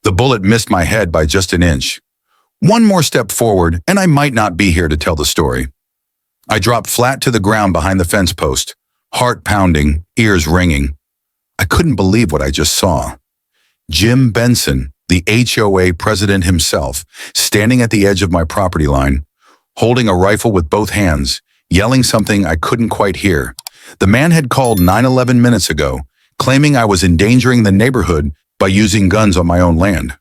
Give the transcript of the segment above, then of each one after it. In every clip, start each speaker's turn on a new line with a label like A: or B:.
A: The bullet missed my head by just an inch. One more step forward, and I might not be here to tell the story. I dropped flat to the ground behind the fence post, heart pounding, ears ringing. I couldn't believe what I just saw. Jim Benson, the HOA president himself, standing at the edge of my property line, holding a rifle with both hands, yelling something I couldn't quite hear. The man had called 911 minutes ago, claiming I was endangering the neighborhood by using guns on my own land.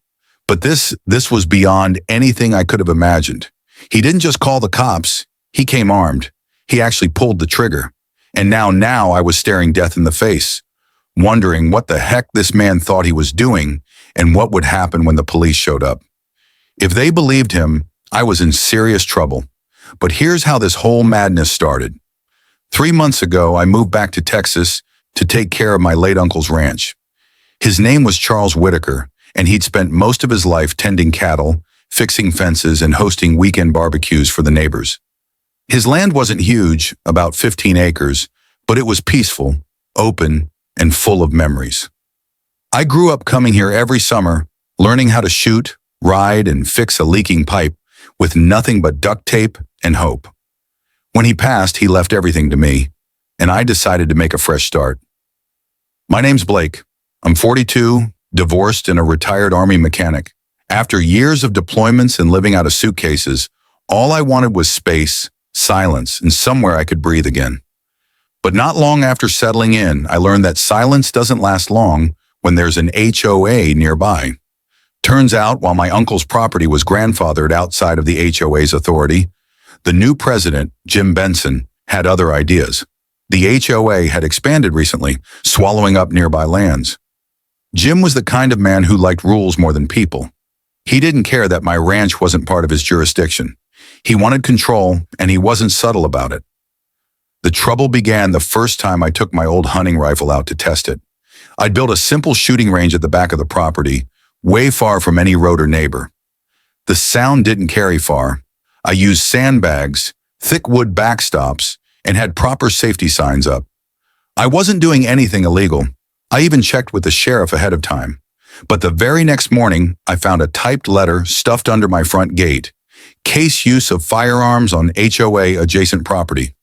A: But this was beyond anything I could have imagined. He didn't just call the cops, he came armed. He actually pulled the trigger. And now I was staring death in the face, wondering what the heck this man thought he was doing and what would happen when the police showed up. If they believed him, I was in serious trouble. But here's how this whole madness started. 3 months ago, I moved back to Texas to take care of my late uncle's ranch. His name was Charles Whitaker, and he'd spent most of his life tending cattle, fixing fences, and hosting weekend barbecues for the neighbors. His land wasn't huge, about 15 acres, but it was peaceful, open, and full of memories. I grew up coming here every summer, learning how to shoot, ride, and fix a leaking pipe with nothing but duct tape and hope. When he passed, he left everything to me, and I decided to make a fresh start. My name's Blake. I'm 42, divorced, and a retired Army mechanic. After years of deployments and living out of suitcases, all I wanted was space, silence, and somewhere I could breathe again. But not long after settling in, I learned that silence doesn't last long when there's an HOA nearby. Turns out, while my uncle's property was grandfathered outside of the HOA's authority, the new president, Jim Benson, had other ideas. The HOA had expanded recently, swallowing up nearby lands. Jim was the kind of man who liked rules more than people. He didn't care that my ranch wasn't part of his jurisdiction. He wanted control, and he wasn't subtle about it. The trouble began the first time I took my old hunting rifle out to test it. I'd built a simple shooting range at the back of the property, way far from any road or neighbor. The sound didn't carry far. I used sandbags, thick wood backstops, and had proper safety signs up. I wasn't doing anything illegal. I even checked with the sheriff ahead of time. But the very next morning, I found a typed letter stuffed under my front gate. Case use of firearms on HOA adjacent property.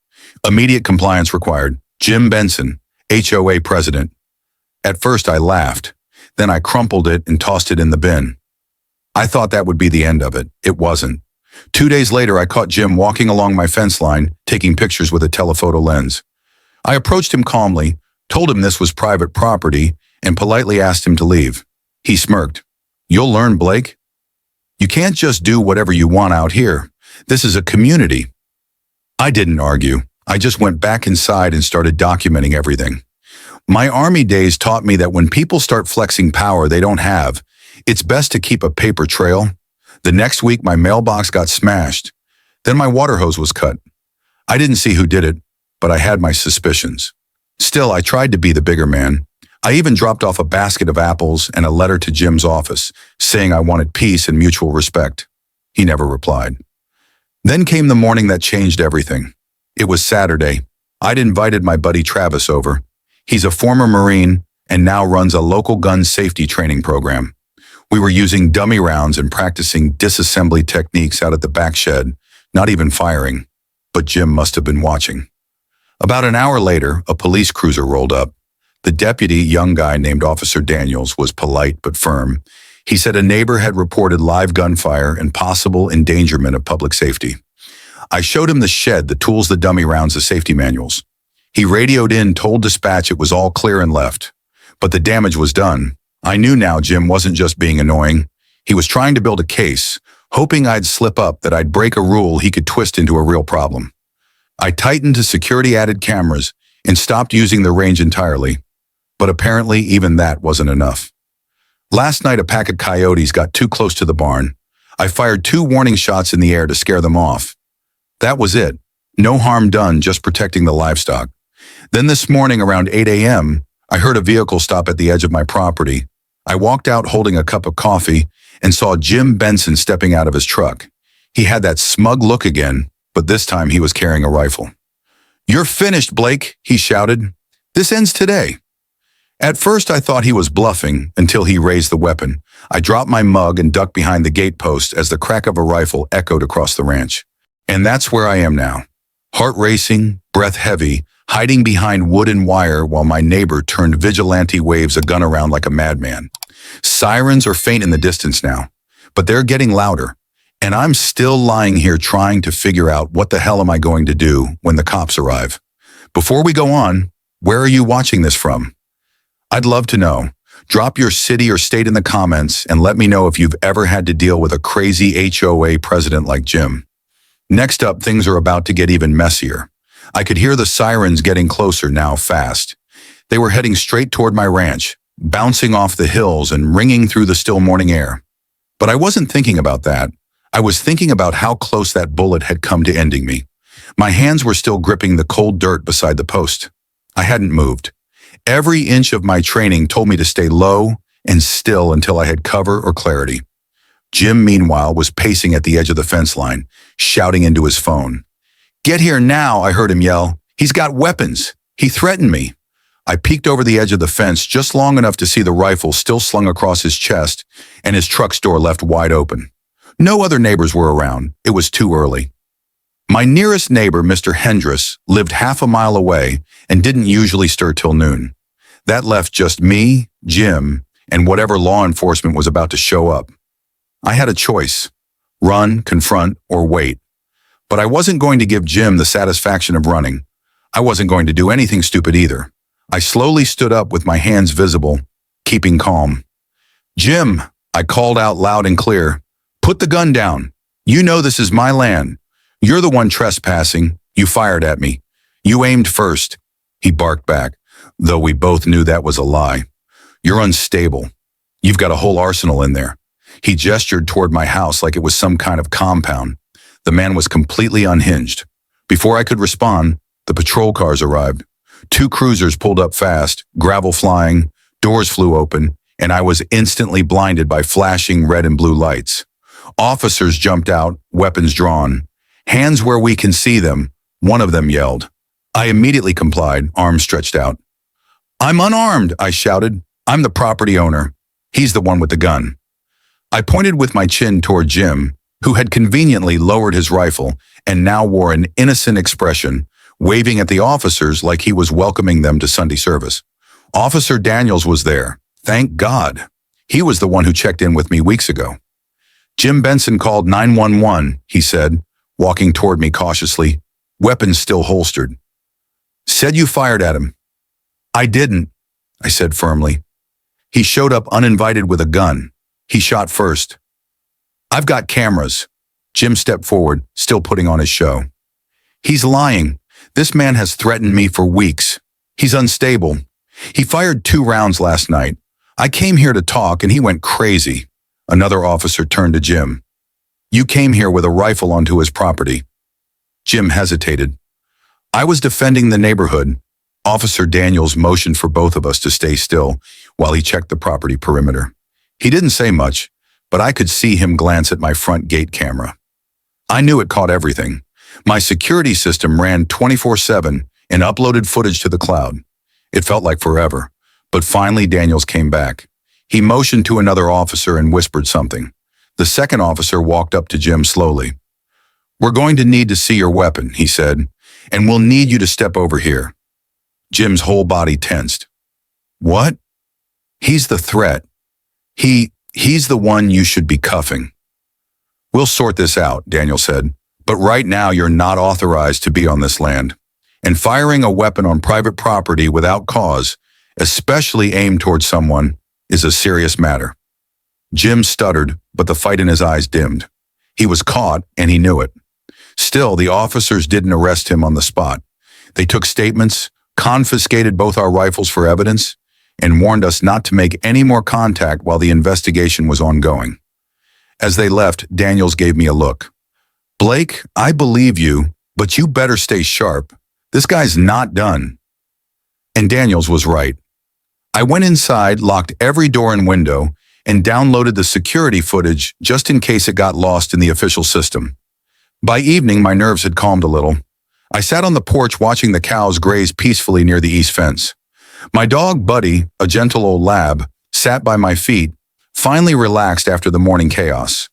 A: Immediate compliance required. Jim Benson, HOA president. At first I laughed. Then I crumpled it and tossed it in the bin. I thought that would be the end of it. It wasn't. 2 days later, I caught Jim walking along my fence line, taking pictures with a telephoto lens. I approached him calmly, told him this was private property, and politely asked him to leave. He smirked. "You'll learn, Blake. You can't just do whatever you want out here. This is a community." I didn't argue. I just went back inside and started documenting everything. My Army days taught me that when people start flexing power they don't have, it's best to keep a paper trail. The next week, my mailbox got smashed. Then my water hose was cut. I didn't see who did it, but I had my suspicions. Still, I tried to be the bigger man. I even dropped off a basket of apples and a letter to Jim's office, saying I wanted peace and mutual respect. He never replied. Then came the morning that changed everything. It was Saturday. I'd invited my buddy Travis over. He's a former Marine and now runs a local gun safety training program. We were using dummy rounds and practicing disassembly techniques out at the back shed, not even firing. But Jim must have been watching. About an hour later, a police cruiser rolled up. The deputy, young guy named Officer Daniels, was polite but firm. He said a neighbor had reported live gunfire and possible endangerment of public safety. I showed him the shed, the tools, the dummy rounds, the safety manuals. He radioed in, told dispatch it was all clear and left. But the damage was done. I knew now Jim wasn't just being annoying. He was trying to build a case, hoping I'd slip up, that I'd break a rule he could twist into a real problem. I tightened to security-added cameras and stopped using the range entirely. But apparently even that wasn't enough. Last night, a pack of coyotes got too close to the barn. I fired 2 warning shots in the air to scare them off. That was it. No harm done, just protecting the livestock. Then this morning around 8 a.m., I heard a vehicle stop at the edge of my property. I walked out holding a cup of coffee and saw Jim Benson stepping out of his truck. He had that smug look again, but this time he was carrying a rifle. "You're finished, Blake," he shouted. "This ends today." At first I thought he was bluffing until he raised the weapon. I dropped my mug and ducked behind the gatepost as the crack of a rifle echoed across the ranch. And that's where I am now. Heart racing, breath heavy, hiding behind wood and wire while my neighbor turned vigilante waves a gun around like a madman. Sirens are faint in the distance now, but they're getting louder. And I'm still lying here trying to figure out what the hell am I going to do when the cops arrive. Before we go on, where are you watching this from? I'd love to know. Drop your city or state in the comments and let me know if you've ever had to deal with a crazy HOA president like Jim. Next up, things are about to get even messier. I could hear the sirens getting closer now fast. They were heading straight toward my ranch, bouncing off the hills and ringing through the still morning air. But I wasn't thinking about that. I was thinking about how close that bullet had come to ending me. My hands were still gripping the cold dirt beside the post. I hadn't moved. Every inch of my training told me to stay low and still until I had cover or clarity. Jim, meanwhile, was pacing at the edge of the fence line, shouting into his phone. "Get here now," I heard him yell. "He's got weapons. He threatened me." I peeked over the edge of the fence just long enough to see the rifle still slung across his chest and his truck's door left wide open. No other neighbors were around. It was too early. My nearest neighbor, Mr. Hendress, lived half a mile away and didn't usually stir till noon. That left just me, Jim, and whatever law enforcement was about to show up. I had a choice: run, confront, or wait. But I wasn't going to give Jim the satisfaction of running. I wasn't going to do anything stupid either. I slowly stood up with my hands visible, keeping calm. "Jim," I called out loud and clear, "put the gun down. You know this is my land. You're the one trespassing. You fired at me. You aimed first." He barked back, though we both knew that was a lie. "You're unstable. You've got a whole arsenal in there." He gestured toward my house like it was some kind of compound. The man was completely unhinged. Before I could respond, the patrol cars arrived. 2 cruisers pulled up fast, gravel flying, doors flew open, and I was instantly blinded by flashing red and blue lights. Officers jumped out, weapons drawn. "Hands where we can see them," one of them yelled. I immediately complied, arms stretched out. "I'm unarmed," I shouted. "I'm the property owner. He's the one with the gun." I pointed with my chin toward Jim, who had conveniently lowered his rifle and now wore an innocent expression, waving at the officers like he was welcoming them to Sunday service. Officer Daniels was there. Thank God. He was the one who checked in with me weeks ago. "Jim Benson called 911, he said, walking toward me cautiously, weapons still holstered. "Said you fired at him." "I didn't," I said firmly. "He showed up uninvited with a gun. He shot first." "I've got cameras." Jim stepped forward, still putting on his show. "He's lying. This man has threatened me for weeks. He's unstable. He fired 2 rounds last night. I came here to talk and he went crazy." Another officer turned to Jim. "You came here with a rifle onto his property." Jim hesitated. "I was defending the neighborhood." Officer Daniels motioned for both of us to stay still while he checked the property perimeter. He didn't say much, but I could see him glance at my front gate camera. I knew it caught everything. My security system ran 24/7 and uploaded footage to the cloud. It felt like forever, but finally Daniels came back. He motioned to another officer and whispered something. The second officer walked up to Jim slowly. "We're going to need to see your weapon," he said, "and we'll need you to step over here." Jim's whole body tensed. "What?" "He's the threat. He's the one you should be cuffing." "We'll sort this out," Daniel said, "but right now you're not authorized to be on this land. And firing a weapon on private property without cause, especially aimed towards someone, is a serious matter." Jim stuttered, but the fight in his eyes dimmed. He was caught, and he knew it. Still, the officers didn't arrest him on the spot. They took statements, confiscated both our rifles for evidence, and warned us not to make any more contact while the investigation was ongoing. As they left, Daniels gave me a look. "Blake, I believe you, but you better stay sharp. This guy's not done." And Daniels was right. I went inside, locked every door and window, and downloaded the security footage just in case it got lost in the official system. By evening, my nerves had calmed a little. I sat on the porch watching the cows graze peacefully near the east fence. My dog, Buddy, a gentle old lab, sat by my feet, finally relaxed after the morning chaos.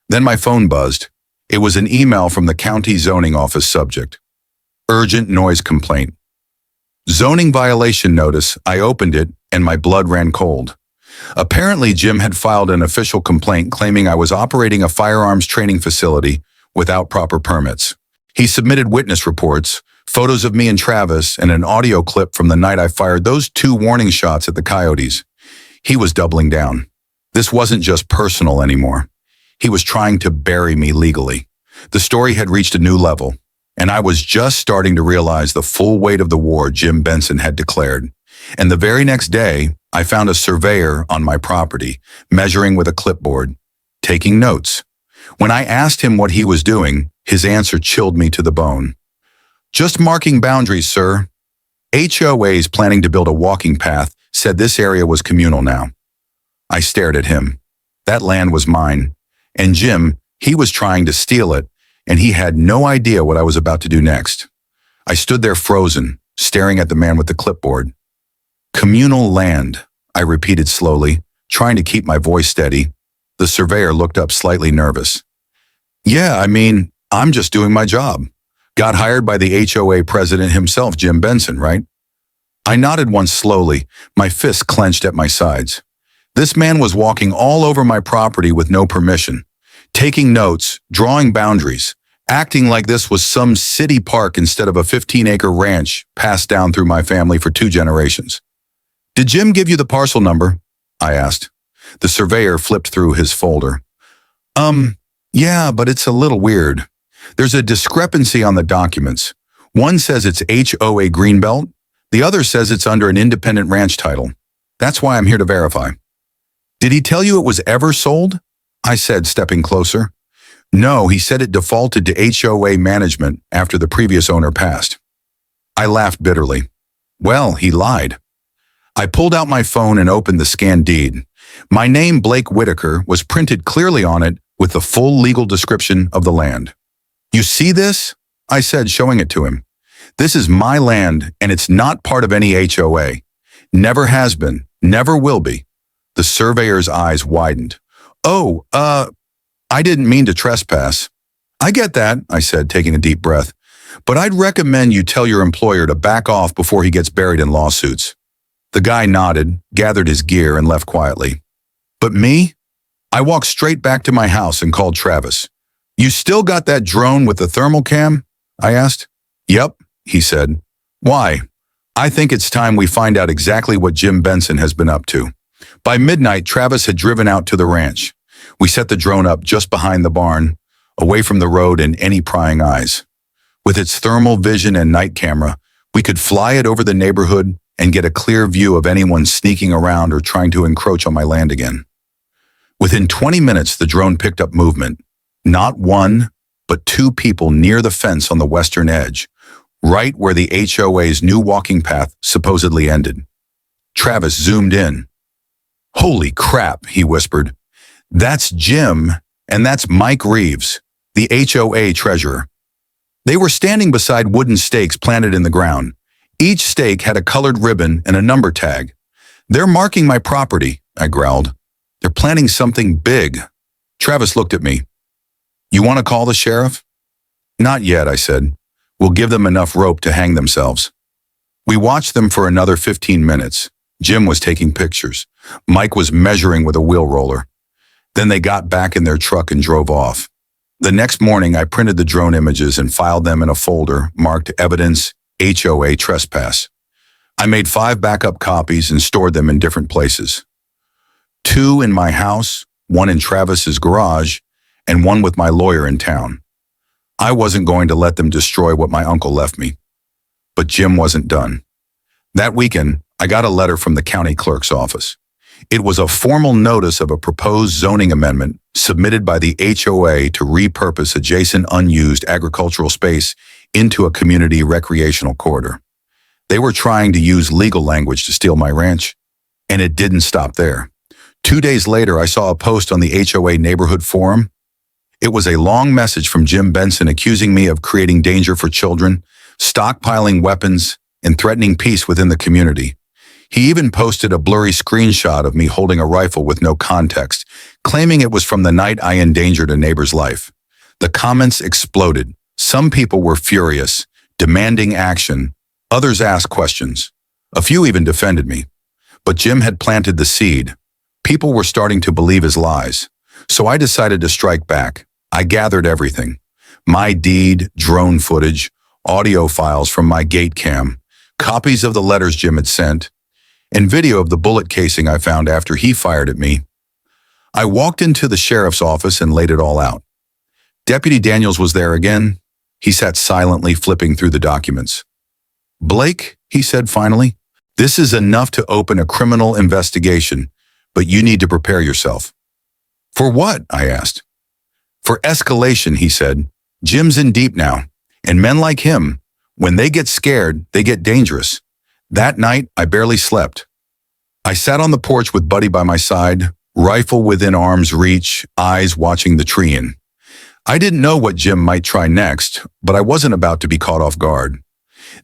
A: Then my phone buzzed. It was an email from the county zoning office. Subject: urgent noise complaint. Zoning violation notice. I opened it and my blood ran cold. Apparently, Jim had filed an official complaint claiming I was operating a firearms training facility without proper permits. He submitted witness reports, photos of me and Travis, and an audio clip from the night I fired those 2 warning shots at the coyotes. He was doubling down. This wasn't just personal anymore. He was trying to bury me legally. The story had reached a new level, and I was just starting to realize the full weight of the war Jim Benson had declared. And the very next day, I found a surveyor on my property, measuring with a clipboard, taking notes. When I asked him what he was doing, his answer chilled me to the bone. Just marking boundaries, sir. HOA's planning to build a walking path, said this area was communal now. I stared at him. That land was mine. And Jim, he was trying to steal it, and he had no idea what I was about to do next. I stood there frozen, staring at the man with the clipboard. Communal land, I repeated slowly, trying to keep my voice steady. The surveyor looked up slightly nervous. Yeah, I'm just doing my job. Got hired by the HOA president himself, Jim Benson, right? I nodded once slowly, my fists clenched at my sides. This man was walking all over my property with no permission, taking notes, drawing boundaries, acting like this was some city park instead of a 15-acre ranch passed down through my family for 2 generations. Did Jim give you the parcel number? I asked. The surveyor flipped through his folder. Yeah, but it's a little weird. There's a discrepancy on the documents. One says it's HOA Greenbelt. The other says it's under an independent ranch title. That's why I'm here to verify. Did he tell you it was ever sold? I said, stepping closer. No, he said it defaulted to HOA management after the previous owner passed. I laughed bitterly. Well, he lied. I pulled out my phone and opened the scanned deed. My name, Blake Whitaker, was printed clearly on it with the full legal description of the land. You see this? I said, showing it to him. This is my land, and it's not part of any HOA. Never has been, never will be. The surveyor's eyes widened. Oh, I didn't mean to trespass. I get that, I said, taking a deep breath. But I'd recommend you tell your employer to back off before he gets buried in lawsuits. The guy nodded, gathered his gear, and left quietly. But me? I walked straight back to my house and called Travis. You still got that drone with the thermal cam? I asked. Yep, he said. Why? I think it's time we find out exactly what Jim Benson has been up to. By midnight, Travis had driven out to the ranch. We set the drone up just behind the barn, away from the road and any prying eyes. With its thermal vision and night camera, we could fly it over the neighborhood and get a clear view of anyone sneaking around or trying to encroach on my land again. Within 20 minutes, the drone picked up movement. Not 1, but 2 people near the fence on the western edge, right where the HOA's new walking path supposedly ended. Travis zoomed in. Holy crap, he whispered. That's Jim, and that's Mike Reeves, the HOA treasurer. They were standing beside wooden stakes planted in the ground. Each stake had a colored ribbon and a number tag. They're marking my property, I growled. They're planning something big. Travis looked at me. You want to call the sheriff? Not yet, I said. We'll give them enough rope to hang themselves. We watched them for another 15 minutes. Jim was taking pictures. Mike was measuring with a wheel roller. Then they got back in their truck and drove off. The next morning, I printed the drone images and filed them in a folder marked Evidence HOA Trespass. I made 5 backup copies and stored them in different places. 2 in my house, 1 in Travis's garage, and 1 with my lawyer in town. I wasn't going to let them destroy what my uncle left me. But Jim wasn't done. That weekend, I got a letter from the county clerk's office. It was a formal notice of a proposed zoning amendment submitted by the HOA to repurpose adjacent unused agricultural space into a community recreational corridor. They were trying to use legal language to steal my ranch, and it didn't stop there. 2 days later, I saw a post on the HOA neighborhood forum. It was a long message from Jim Benson accusing me of creating danger for children, stockpiling weapons, and threatening peace within the community. He even posted a blurry screenshot of me holding a rifle with no context, claiming it was from the night I endangered a neighbor's life. The comments exploded. Some people were furious, demanding action. Others asked questions. A few even defended me. But Jim had planted the seed. People were starting to believe his lies. So I decided to strike back. I gathered everything. My deed, drone footage, audio files from my gate cam, copies of the letters Jim had sent, and video of the bullet casing I found after he fired at me. I walked into the sheriff's office and laid it all out. Deputy Daniels was there again. He sat silently flipping through the documents. "Blake," he said finally, "this is enough to open a criminal investigation, but you need to prepare yourself." "For what?" I asked. "For escalation," he said. "Jim's in deep now, and men like him, when they get scared, they get dangerous." That night, I barely slept. I sat on the porch with Buddy by my side, rifle within arm's reach, eyes watching the tree in. I didn't know what Jim might try next, but I wasn't about to be caught off guard.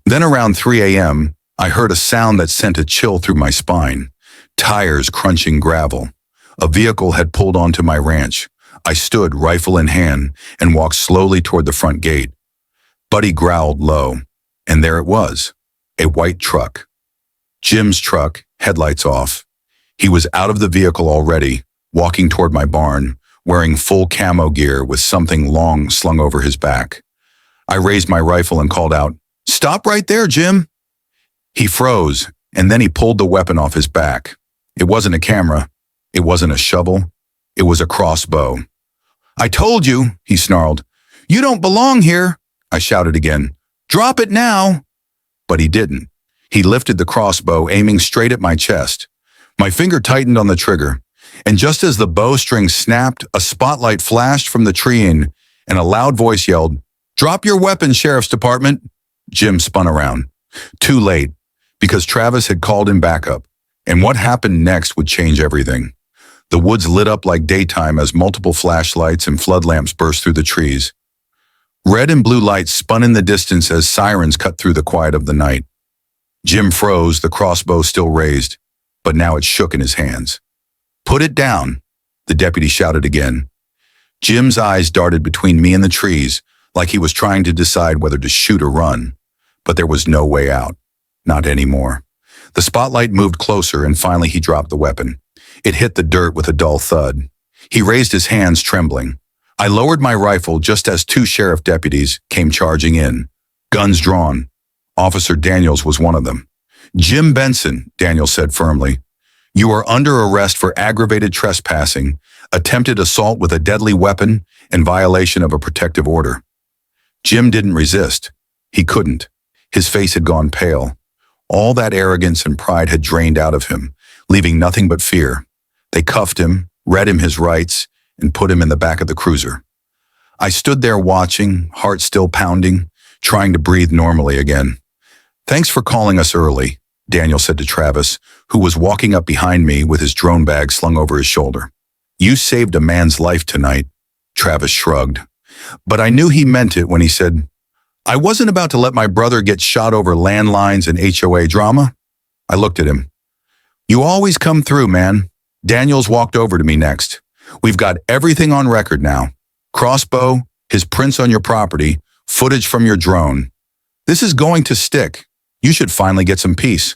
A: Then around 3 a.m., I heard a sound that sent a chill through my spine. Tires crunching gravel. A vehicle had pulled onto my ranch. I stood, rifle in hand, and walked slowly toward the front gate. Buddy growled low, and there it was, a white truck. Jim's truck, headlights off. He was out of the vehicle already, walking toward my barn, wearing full camo gear with something long slung over his back. I raised my rifle and called out, "Stop right there, Jim." He froze, and then he pulled the weapon off his back. It wasn't a camera. It wasn't a shovel. It was a crossbow. "I told you," he snarled. "You don't belong here." I shouted again, "Drop it now." But he didn't. He lifted the crossbow, aiming straight at my chest. My finger tightened on the trigger, and just as the bowstring snapped, a spotlight flashed from the tree and a loud voice yelled, "Drop your weapon, Sheriff's Department." Jim spun around. Too late, because Travis had called him backup, and what happened next would change everything. The woods lit up like daytime as multiple flashlights and flood lamps burst through the trees. Red and blue lights spun in the distance as sirens cut through the quiet of the night. Jim froze, the crossbow still raised, but now it shook in his hands. "Put it down," the deputy shouted again. Jim's eyes darted between me and the trees, like he was trying to decide whether to shoot or run. But there was no way out. Not anymore. The spotlight moved closer, and finally he dropped the weapon. It hit the dirt with a dull thud. He raised his hands, trembling. I lowered my rifle just as 2 sheriff deputies came charging in, guns drawn. Officer Daniels was one of them. "Jim Benson," Daniels said firmly, "you are under arrest for aggravated trespassing, attempted assault with a deadly weapon, and violation of a protective order." Jim didn't resist. He couldn't. His face had gone pale. All that arrogance and pride had drained out of him, leaving nothing but fear. They cuffed him, read him his rights, and put him in the back of the cruiser. I stood there watching, heart still pounding, trying to breathe normally again. "Thanks for calling us early," Daniel said to Travis, who was walking up behind me with his drone bag slung over his shoulder. "You saved a man's life tonight," Travis shrugged. But I knew he meant it when he said, "I wasn't about to let my brother get shot over landlines and HOA drama." I looked at him. "You always come through, man." Daniels walked over to me next. "We've got everything on record now. Crossbow, his prints on your property, footage from your drone. This is going to stick. You should finally get some peace."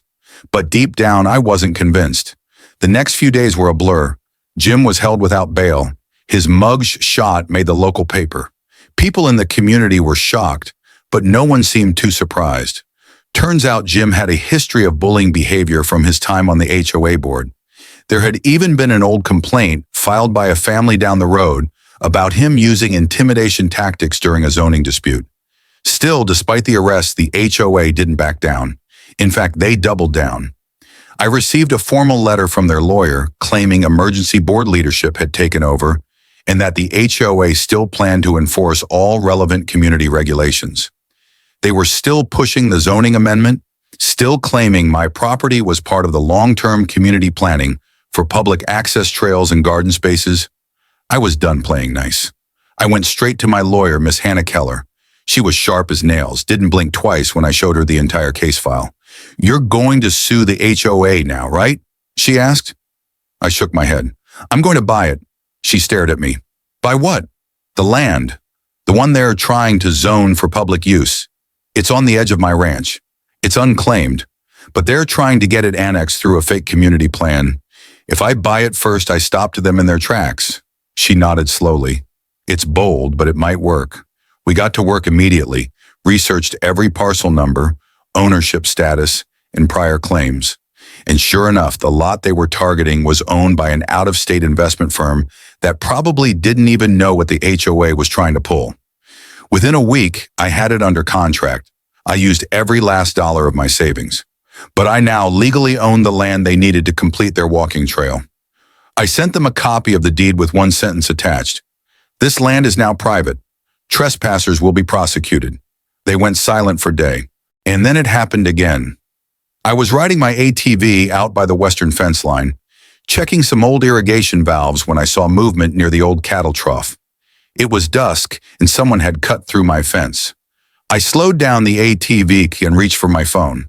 A: But deep down, I wasn't convinced. The next few days were a blur. Jim was held without bail. His mug shot made the local paper. People in the community were shocked, but no one seemed too surprised. Turns out Jim had a history of bullying behavior from his time on the HOA board. There had even been an old complaint filed by a family down the road about him using intimidation tactics during a zoning dispute. Still, despite the arrest, the HOA didn't back down. In fact, they doubled down. I received a formal letter from their lawyer claiming emergency board leadership had taken over and that the HOA still planned to enforce all relevant community regulations. They were still pushing the zoning amendment, still claiming my property was part of the long-term community planning for public access trails and garden spaces. I was done playing nice. I went straight to my lawyer, Miss Hannah Keller. She was sharp as nails, didn't blink twice when I showed her the entire case file. "You're going to sue the HOA now, right?" she asked. I shook my head. "I'm going to buy it." She stared at me. "Buy what?" "The land. The one they're trying to zone for public use. It's on the edge of my ranch. It's unclaimed, but they're trying to get it annexed through a fake community plan. If I buy it first, I stop them in their tracks." She nodded slowly. "It's bold, but it might work." We got to work immediately, researched every parcel number, ownership status, and prior claims. And sure enough, the lot they were targeting was owned by an out-of-state investment firm that probably didn't even know what the HOA was trying to pull. Within a week, I had it under contract. I used every last dollar of my savings. But I now legally owned the land they needed to complete their walking trail. I sent them a copy of the deed with one sentence attached. "This land is now private. Trespassers will be prosecuted." They went silent for a day. And then it happened again. I was riding my ATV out by the western fence line, checking some old irrigation valves when I saw movement near the old cattle trough. It was dusk, and someone had cut through my fence. I slowed down the ATV and reached for my phone.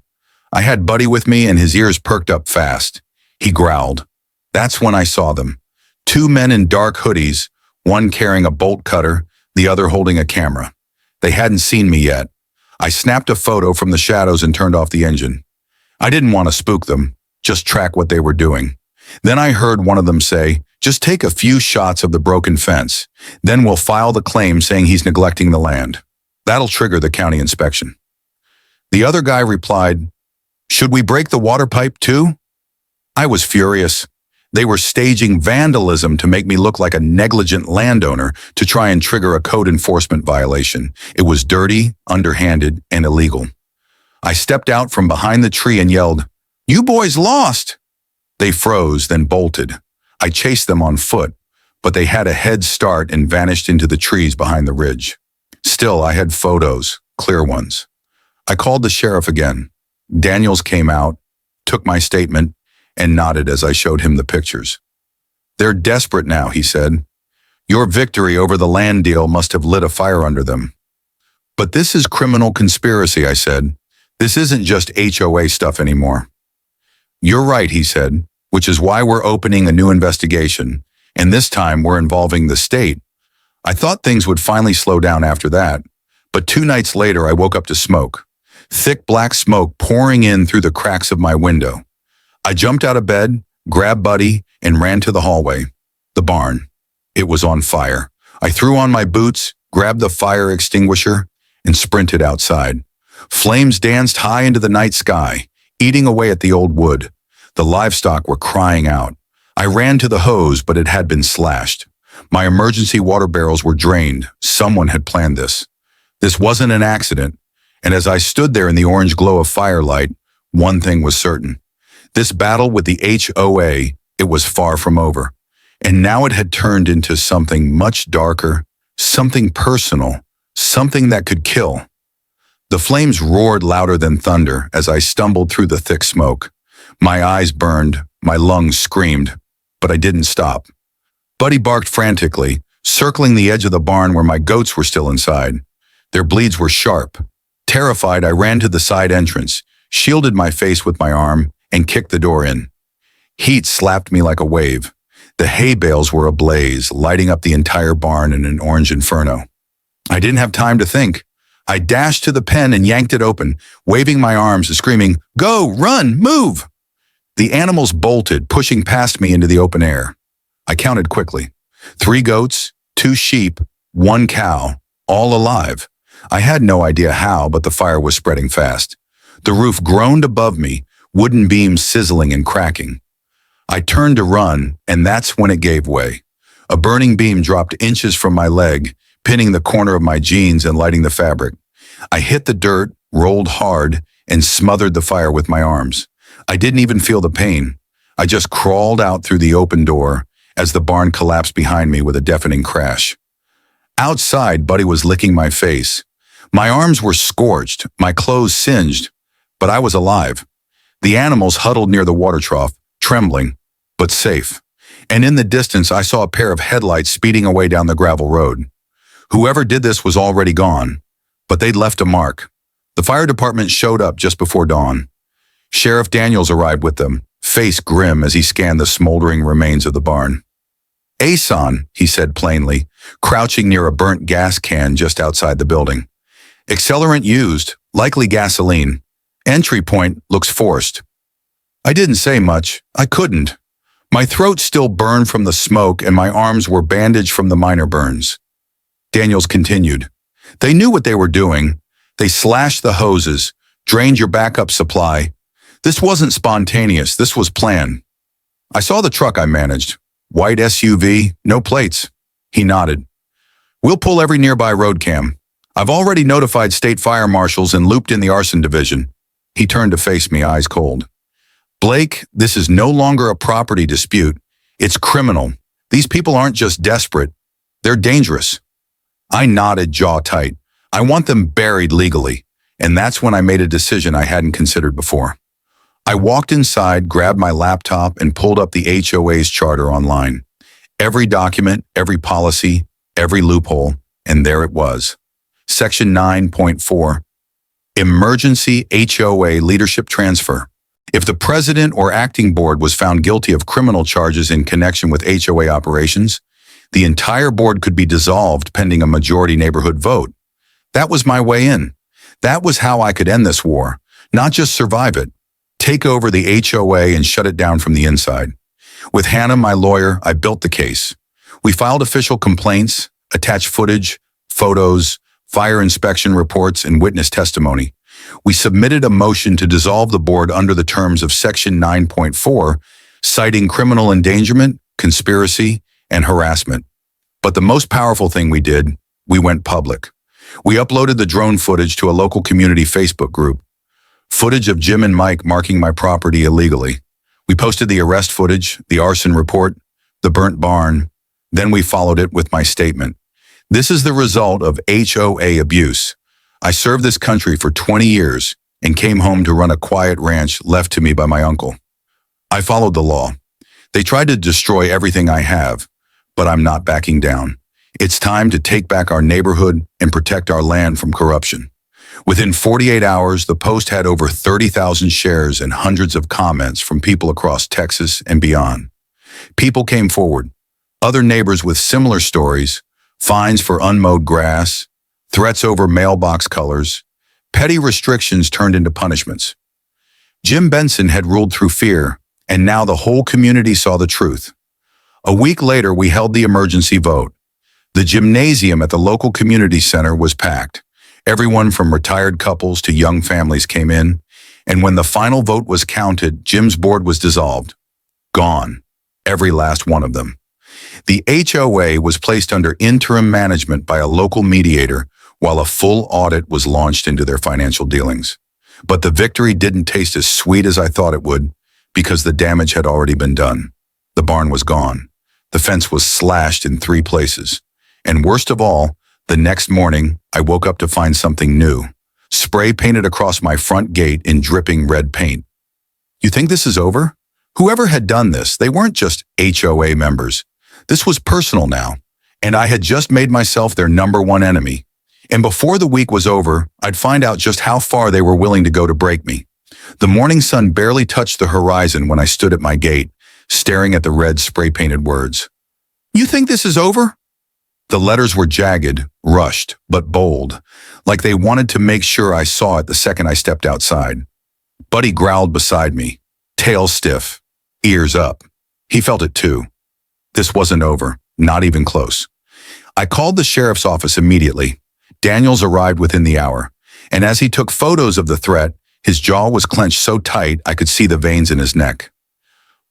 A: I had Buddy with me, and his ears perked up fast. He growled. That's when I saw them. Two men in dark hoodies, one carrying a bolt cutter, the other holding a camera. They hadn't seen me yet. I snapped a photo from the shadows and turned off the engine. I didn't want to spook them, just track what they were doing. Then I heard one of them say, "Just take a few shots of the broken fence. Then we'll file the claim saying he's neglecting the land. That'll trigger the county inspection." The other guy replied, "Should we break the water pipe too?" I was furious. They were staging vandalism to make me look like a negligent landowner to try and trigger a code enforcement violation. It was dirty, underhanded, and illegal. I stepped out from behind the tree and yelled, "You boys lost!" They froze, then bolted. I chased them on foot, but they had a head start and vanished into the trees behind the ridge. Still, I had photos, clear ones. I called the sheriff again. Daniels came out, took my statement, and nodded as I showed him the pictures. "They're desperate now," he said. "Your victory over the land deal must have lit a fire under them." "But this is criminal conspiracy," I said. "This isn't just HOA stuff anymore." "You're right," he said, "which is why we're opening a new investigation, and this time we're involving the state." I thought things would finally slow down after that, but 2 nights later I woke up to smoke. Thick black smoke pouring in through the cracks of my window. I jumped out of bed, grabbed Buddy, and ran to the hallway. The barn. It was on fire. I threw on my boots, grabbed the fire extinguisher, and sprinted outside. Flames danced high into the night sky, eating away at the old wood. The livestock were crying out. I ran to the hose, but it had been slashed. My emergency water barrels were drained. Someone had planned this. This wasn't an accident, and as I stood there in the orange glow of firelight, one thing was certain. This battle with the HOA, it was far from over. And now it had turned into something much darker, something personal, something that could kill. The flames roared louder than thunder as I stumbled through the thick smoke. My eyes burned, my lungs screamed, but I didn't stop. Buddy barked frantically, circling the edge of the barn where my goats were still inside. Their bleeds were sharp. Terrified, I ran to the side entrance, shielded my face with my arm, and kicked the door in. Heat slapped me like a wave. The hay bales were ablaze, lighting up the entire barn in an orange inferno. I didn't have time to think. I dashed to the pen and yanked it open, waving my arms and screaming, "Go, run, move!" The animals bolted, pushing past me into the open air. I counted quickly. 3 goats, 2 sheep, 1 cow, all alive. I had no idea how, but the fire was spreading fast. The roof groaned above me, wooden beams sizzling and cracking. I turned to run, and that's when it gave way. A burning beam dropped inches from my leg, pinning the corner of my jeans and lighting the fabric. I hit the dirt, rolled hard, and smothered the fire with my arms. I didn't even feel the pain. I just crawled out through the open door as the barn collapsed behind me with a deafening crash. Outside, Buddy was licking my face. My arms were scorched, my clothes singed, but I was alive. The animals huddled near the water trough, trembling, but safe. And in the distance, I saw a pair of headlights speeding away down the gravel road. Whoever did this was already gone, but they'd left a mark. The fire department showed up just before dawn. Sheriff Daniels arrived with them, face grim as he scanned the smoldering remains of the barn. "Arson," he said plainly, crouching near a burnt gas can just outside the building. "Accelerant used, likely gasoline. Entry point looks forced." I didn't say much. I couldn't. My throat still burned from the smoke and my arms were bandaged from the minor burns. Daniels continued. "They knew what they were doing. They slashed the hoses, drained your backup supply. This wasn't spontaneous. This was planned." I saw the truck I managed. White SUV, no plates. He nodded. "We'll pull every nearby road cam. I've already notified state fire marshals and looped in the arson division." He turned to face me, eyes cold. "Blake, this is no longer a property dispute. It's criminal. These people aren't just desperate. They're dangerous." I nodded, jaw tight. I want them buried legally. And that's when I made a decision I hadn't considered before. I walked inside, grabbed my laptop, and pulled up the HOA's charter online. Every document, every policy, every loophole, and there it was. Section 9.4. Emergency HOA Leadership Transfer. If the president or acting board was found guilty of criminal charges in connection with HOA operations, the entire board could be dissolved pending a majority neighborhood vote. That was my way in. That was how I could end this war, not just survive it. Take over the HOA and shut it down from the inside. With Hannah, my lawyer, I built the case. We filed official complaints, attached footage, photos, fire inspection reports, and witness testimony. We submitted a motion to dissolve the board under the terms of Section 9.4, citing criminal endangerment, conspiracy, and harassment. But the most powerful thing we did, we went public. We uploaded the drone footage to a local community Facebook group. Footage of Jim and Mike marking my property illegally. We posted the arrest footage, the arson report, the burnt barn. Then we followed it with my statement. This is the result of HOA abuse. I served this country for 20 years and came home to run a quiet ranch left to me by my uncle. I followed the law. They tried to destroy everything I have, but I'm not backing down. It's time to take back our neighborhood and protect our land from corruption. Within 48 hours, the post had over 30,000 shares and hundreds of comments from people across Texas and beyond. People came forward, other neighbors with similar stories, fines for unmowed grass, threats over mailbox colors, petty restrictions turned into punishments. Jim Benson had ruled through fear, and now the whole community saw the truth. A week later, we held the emergency vote. The gymnasium at the local community center was packed. Everyone from retired couples to young families came in, and when the final vote was counted, Jim's board was dissolved. Gone. Every last one of them. The HOA was placed under interim management by a local mediator while a full audit was launched into their financial dealings. But the victory didn't taste as sweet as I thought it would because the damage had already been done. The barn was gone. The fence was slashed in 3 places. And worst of all, the next morning, I woke up to find something new, spray painted across my front gate in dripping red paint. You think this is over? Whoever had done this, they weren't just HOA members. This was personal now, and I had just made myself their #1 enemy. And before the week was over, I'd find out just how far they were willing to go to break me. The morning sun barely touched the horizon when I stood at my gate, staring at the red spray-painted words. "You think this is over?" The letters were jagged, rushed, but bold, like they wanted to make sure I saw it the second I stepped outside. Buddy growled beside me, tail stiff, ears up. He felt it too. This wasn't over, not even close. I called the sheriff's office immediately. Daniels arrived within the hour, and as he took photos of the threat, his jaw was clenched so tight I could see the veins in his neck.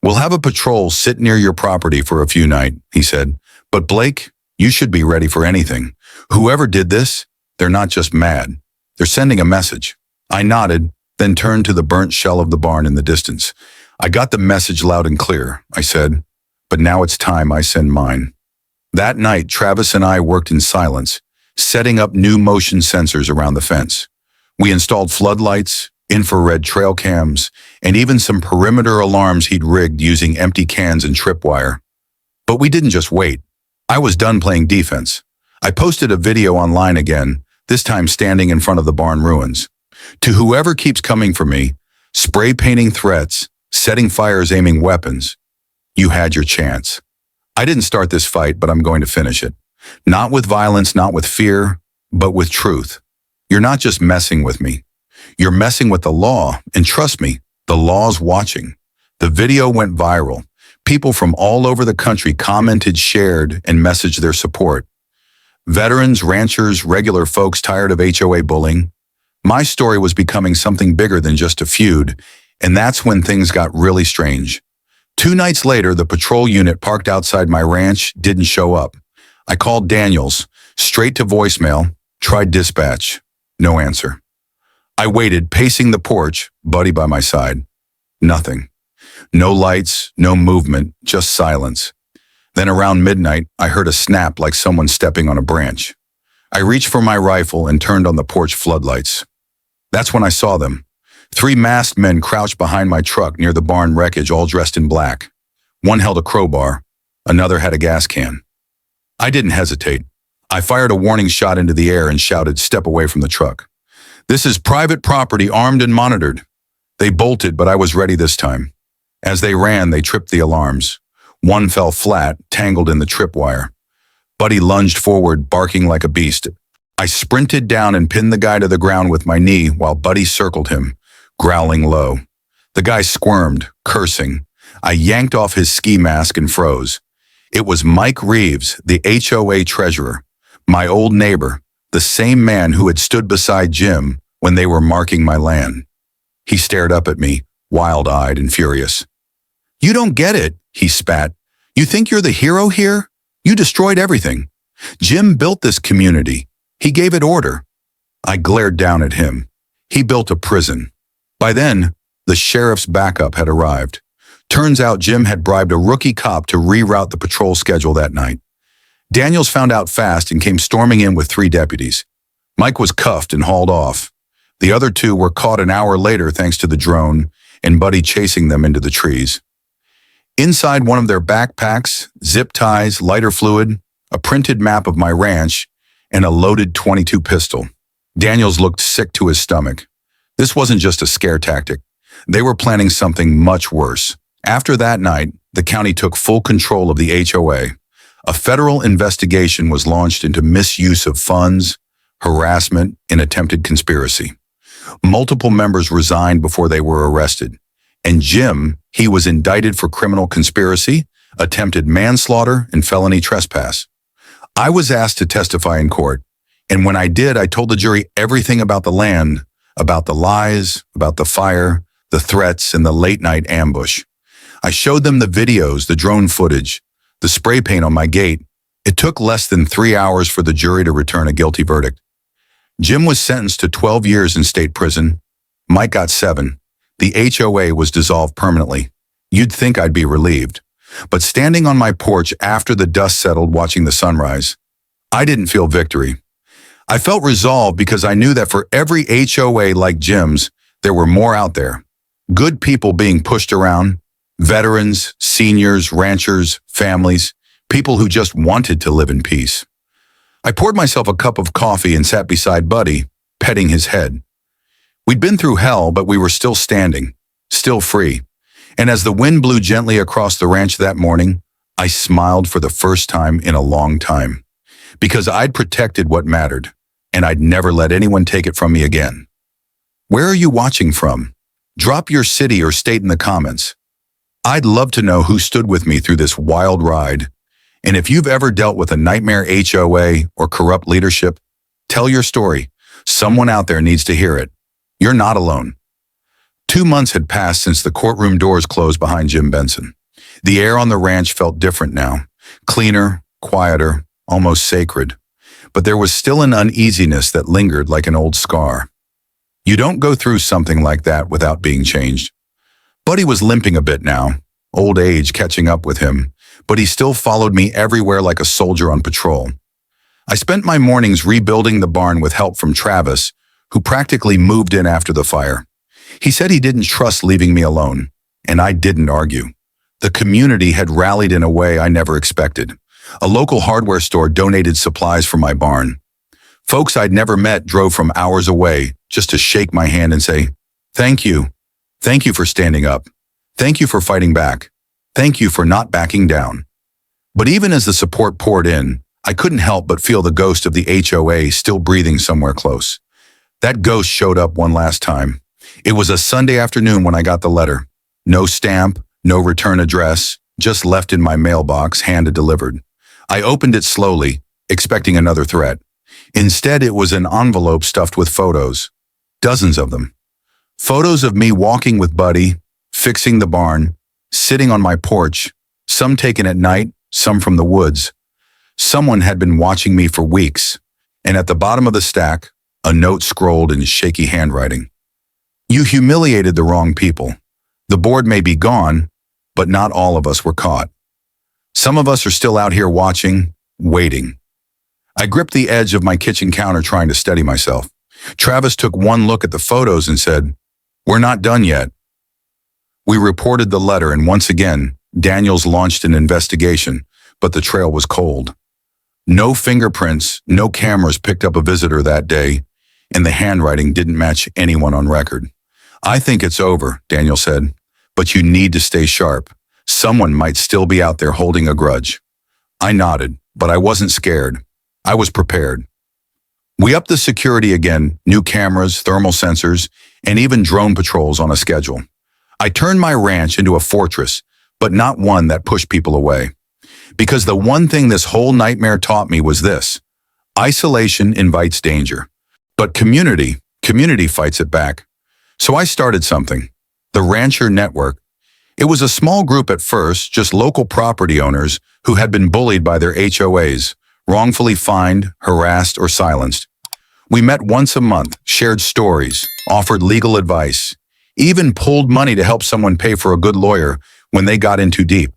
A: "We'll have a patrol sit near your property for a few nights," he said. "But Blake, you should be ready for anything. Whoever did this, they're not just mad. They're sending a message." I nodded, then turned to the burnt shell of the barn in the distance. "I got the message loud and clear," I said, "but now it's time I send mine." That night, Travis and I worked in silence, setting up new motion sensors around the fence. We installed floodlights, infrared trail cams, and even some perimeter alarms he'd rigged using empty cans and tripwire. But we didn't just wait. I was done playing defense. I posted a video online again, this time standing in front of the barn ruins. "To whoever keeps coming for me, spray painting threats, setting fires, aiming weapons. You had your chance. I didn't start this fight, but I'm going to finish it. Not with violence, not with fear, but with truth. You're not just messing with me. You're messing with the law, and trust me, the law's watching. The video went viral. People from all over the country commented, shared, and messaged their support. Veterans, ranchers, regular folks tired of HOA bullying. My story was becoming something bigger than just a feud, and that's when things got really strange. 2 nights later, the patrol unit parked outside my ranch didn't show up. I called Daniels, straight to voicemail, tried dispatch. No answer. I waited, pacing the porch, Buddy by my side. Nothing. No lights, no movement, just silence. Then around midnight, I heard a snap like someone stepping on a branch. I reached for my rifle and turned on the porch floodlights. That's when I saw them. 3 masked men crouched behind my truck near the barn wreckage, all dressed in black. One held a crowbar. Another had a gas can. I didn't hesitate. I fired a warning shot into the air and shouted, "Step away from the truck. This is private property, armed and monitored." They bolted, but I was ready this time. As they ran, they tripped the alarms. One fell flat, tangled in the tripwire. Buddy lunged forward, barking like a beast. I sprinted down and pinned the guy to the ground with my knee while Buddy circled him, growling low. The guy squirmed, cursing. I yanked off his ski mask and froze. It was Mike Reeves, the HOA treasurer, my old neighbor, the same man who had stood beside Jim when they were marking my land. He stared up at me, wild-eyed and furious. "You don't get it," he spat. "You think you're the hero here? You destroyed everything. Jim built this community. He gave it order." I glared down at him. He built a prison. By then, the sheriff's backup had arrived. Turns out Jim had bribed a rookie cop to reroute the patrol schedule that night. Daniels found out fast and came storming in with 3 deputies. Mike was cuffed and hauled off. The other 2 were caught an hour later thanks to the drone and Buddy chasing them into the trees. Inside one of their backpacks, zip ties, lighter fluid, a printed map of my ranch, and a loaded .22 pistol. Daniels looked sick to his stomach. This wasn't just a scare tactic. They were planning something much worse. After that night, the county took full control of the HOA. A federal investigation was launched into misuse of funds, harassment, and attempted conspiracy. Multiple members resigned before they were arrested. And Jim, he was indicted for criminal conspiracy, attempted manslaughter, and felony trespass. I was asked to testify in court, and when I did, I told the jury everything about the land, about the lies, about the fire, the threats, and the late-night ambush. I showed them the videos, the drone footage, the spray paint on my gate. It took less than 3 hours for the jury to return a guilty verdict. Jim was sentenced to 12 years in state prison. Mike got 7. The HOA was dissolved permanently. You'd think I'd be relieved. But standing on my porch after the dust settled watching the sunrise, I didn't feel victory. I felt resolved because I knew that for every HOA like Jim's, there were more out there. Good people being pushed around, veterans, seniors, ranchers, families, people who just wanted to live in peace. I poured myself a cup of coffee and sat beside Buddy, petting his head. We'd been through hell, but we were still standing, still free. And as the wind blew gently across the ranch that morning, I smiled for the first time in a long time. Because I'd protected what mattered, and I'd never let anyone take it from me again. Where are you watching from? Drop your city or state in the comments. I'd love to know who stood with me through this wild ride. And if you've ever dealt with a nightmare HOA or corrupt leadership, tell your story. Someone out there needs to hear it. You're not alone. 2 months had passed since the courtroom doors closed behind Jim Benson. The air on the ranch felt different now, cleaner, quieter, almost sacred. But there was still an uneasiness that lingered like an old scar. You don't go through something like that without being changed. Buddy was limping a bit now, old age catching up with him, but he still followed me everywhere like a soldier on patrol. I spent my mornings rebuilding the barn with help from Travis, who practically moved in after the fire. He said he didn't trust leaving me alone, and I didn't argue. The community had rallied in a way I never expected. A local hardware store donated supplies for my barn. Folks I'd never met drove from hours away just to shake my hand and say, "Thank you." Thank you for standing up. Thank you for fighting back. Thank you for not backing down. But even as the support poured in, I couldn't help but feel the ghost of the HOA still breathing somewhere close. That ghost showed up one last time. It was a Sunday afternoon when I got the letter. No stamp, no return address, just left in my mailbox, handed delivered. I opened it slowly, expecting another threat. Instead, it was an envelope stuffed with photos. Dozens of them. Photos of me walking with Buddy, fixing the barn, sitting on my porch, some taken at night, some from the woods. Someone had been watching me for weeks, and at the bottom of the stack, a note scrolled in shaky handwriting. You humiliated the wrong people. The board may be gone, but not all of us were caught. Some of us are still out here watching, waiting. I gripped the edge of my kitchen counter trying to steady myself. Travis took one look at the photos and said, "We're not done yet." We reported the letter, and once again, Daniels launched an investigation, but the trail was cold. No fingerprints, no cameras picked up a visitor that day, and the handwriting didn't match anyone on record. "I think it's over," Daniel said, "but you need to stay sharp. Someone might still be out there holding a grudge." I nodded, but I wasn't scared. I was prepared. We upped the security again, new cameras, thermal sensors, and even drone patrols on a schedule. I turned my ranch into a fortress, but not one that pushed people away. Because the one thing this whole nightmare taught me was this: isolation invites danger, but community fights it back. So I started something, the Rancher Network. It was a small group at first, just local property owners who had been bullied by their HOAs, wrongfully fined, harassed, or silenced. We met once a month, shared stories, offered legal advice, even pulled money to help someone pay for a good lawyer when they got in too deep.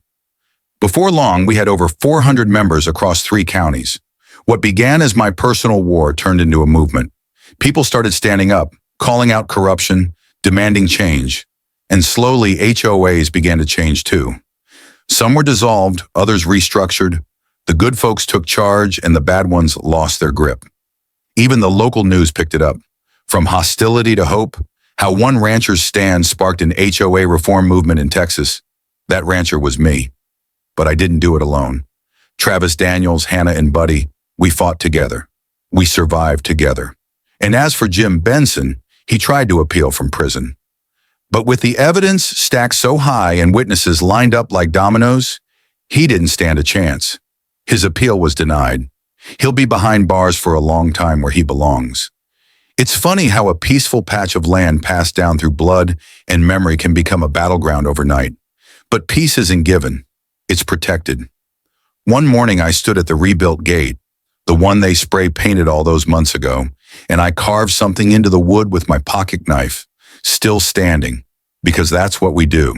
A: Before long, we had over 400 members across 3 counties. What began as my personal war turned into a movement. People started standing up, calling out corruption, demanding change. And slowly, HOAs began to change too. Some were dissolved, others restructured. The good folks took charge, and the bad ones lost their grip. Even the local news picked it up. From hostility to hope, how one rancher's stand sparked an HOA reform movement in Texas. That rancher was me. But I didn't do it alone. Travis Daniels, Hannah, and Buddy, we fought together. We survived together. And as for Jim Benson, he tried to appeal from prison. But with the evidence stacked so high and witnesses lined up like dominoes, he didn't stand a chance. His appeal was denied. He'll be behind bars for a long time where he belongs. It's funny how a peaceful patch of land passed down through blood and memory can become a battleground overnight. But peace isn't given. It's protected. One morning I stood at the rebuilt gate, the one they spray painted all those months ago, and I carved something into the wood with my pocket knife, still standing, because that's what we do.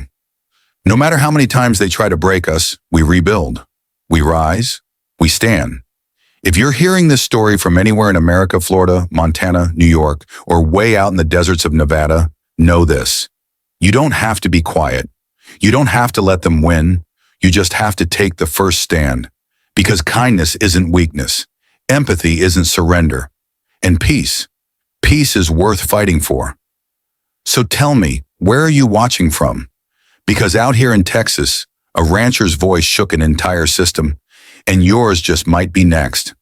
A: No matter how many times they try to break us, we rebuild. We rise. We stand. If you're hearing this story from anywhere in America, Florida, Montana, New York, or way out in the deserts of Nevada, know this. You don't have to be quiet. You don't have to let them win. You just have to take the first stand. Because kindness isn't weakness. Empathy isn't surrender. And peace is worth fighting for. So tell me, where are you watching from? Because out here in Texas, a rancher's voice shook an entire system, and yours just might be next.